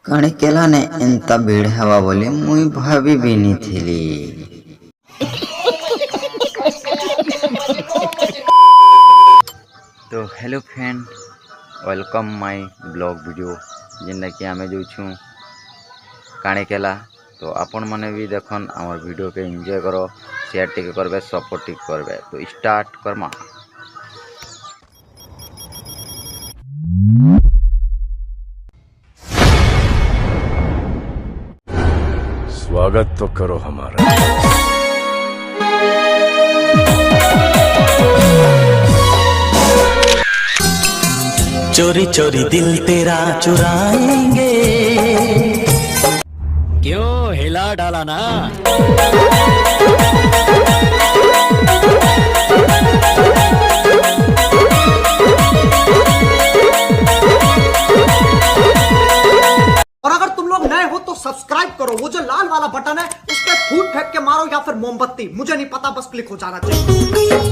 कणे केला ने एंता भीड़ हवा बोली मुई भाभी भी नहीं थी। तो hello friend, welcome my blog video जिनका कि आमे जो छु काणे केला। तो आपण माने भी देखन आमर वीडियो के एंजॉय करो, शेयर टिके करबे, सपोर्ट टिके करबे। तो स्टार्ट करमा। स्वागत तो करो हमारा। चोरी चोरी दिल तेरा चुराएंगे। क्यों हिला डाला ना। और अगर तुम लोग नए हो तो सब्सक्राइब करो, वो जो लाल वाला बटन है उस पर फूट फेंक के मारो या फिर मोमबत्ती, मुझे नहीं पता, बस क्लिक हो जाना चाहिए।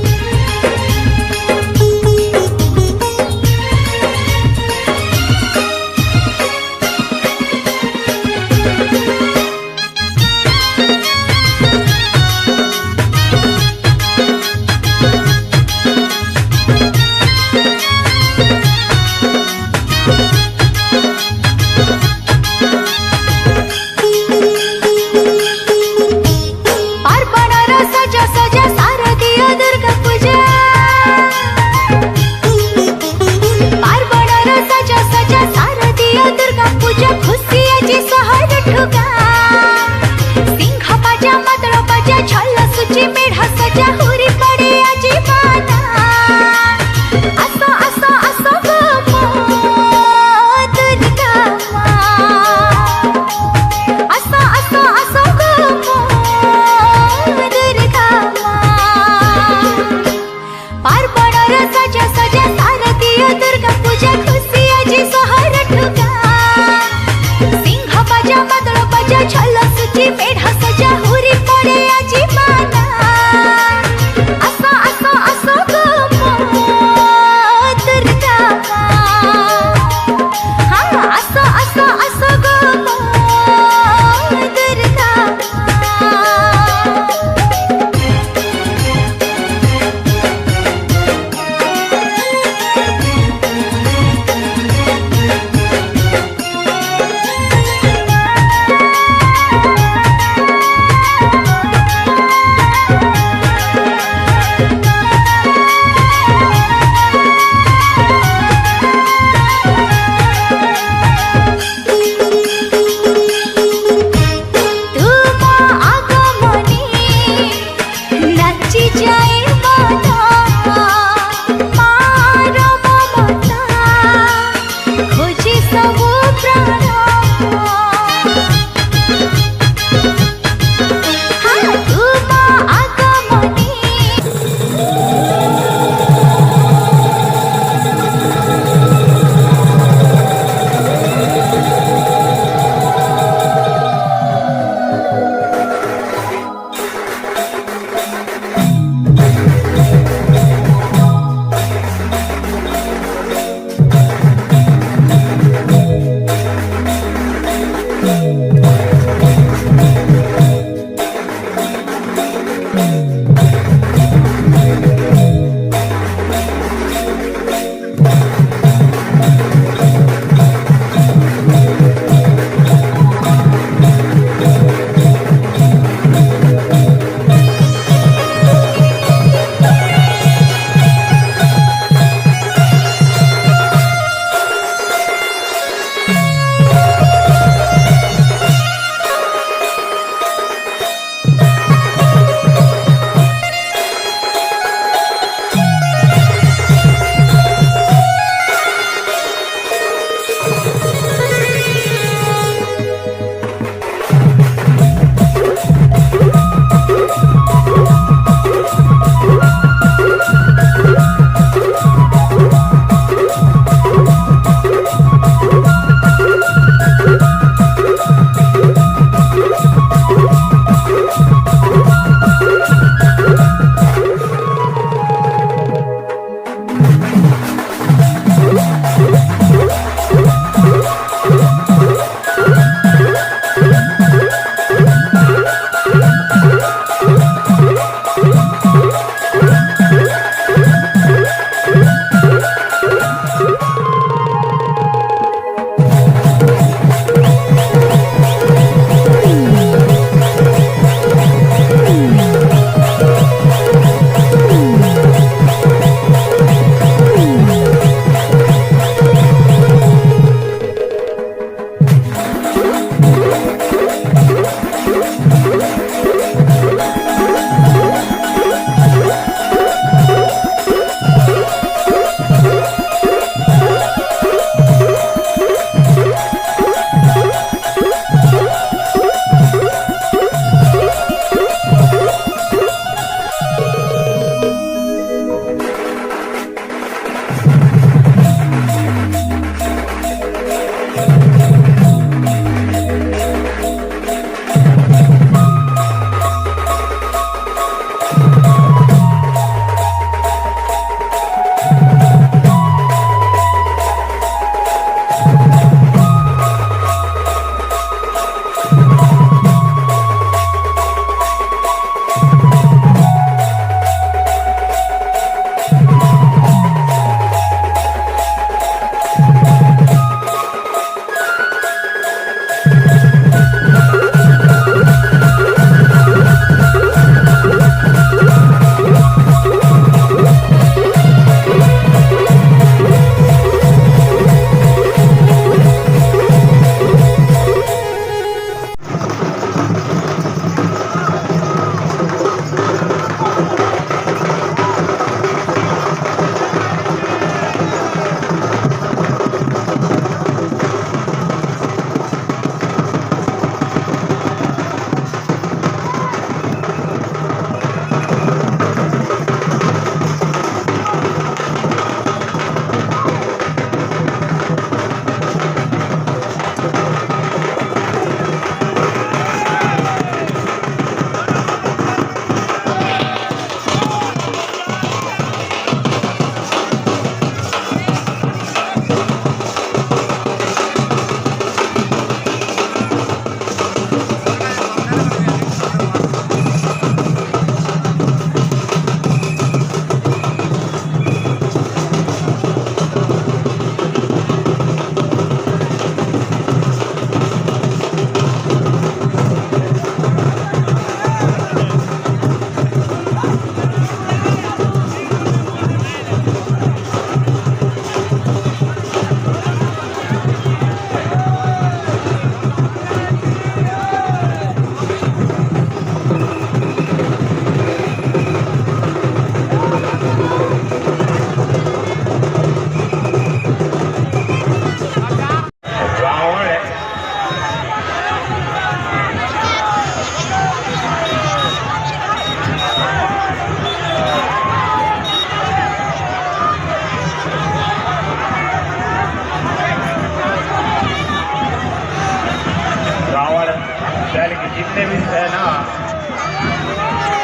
जितने भी सेना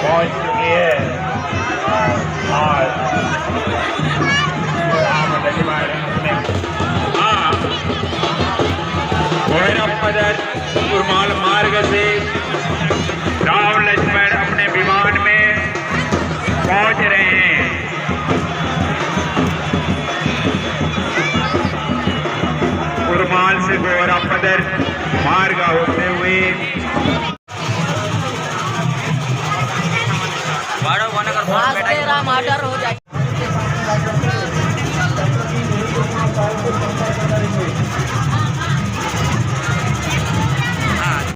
पहुंच चुकी है और राम लक्ष्मण अपने भैरवपदर कुरमाल मार्ग से राम लक्ष्मण अपने विमान में पहुंच रहे हैं। कुरमाल से भैरवपदर मार्ग होते हुए राम आडर हो जाए।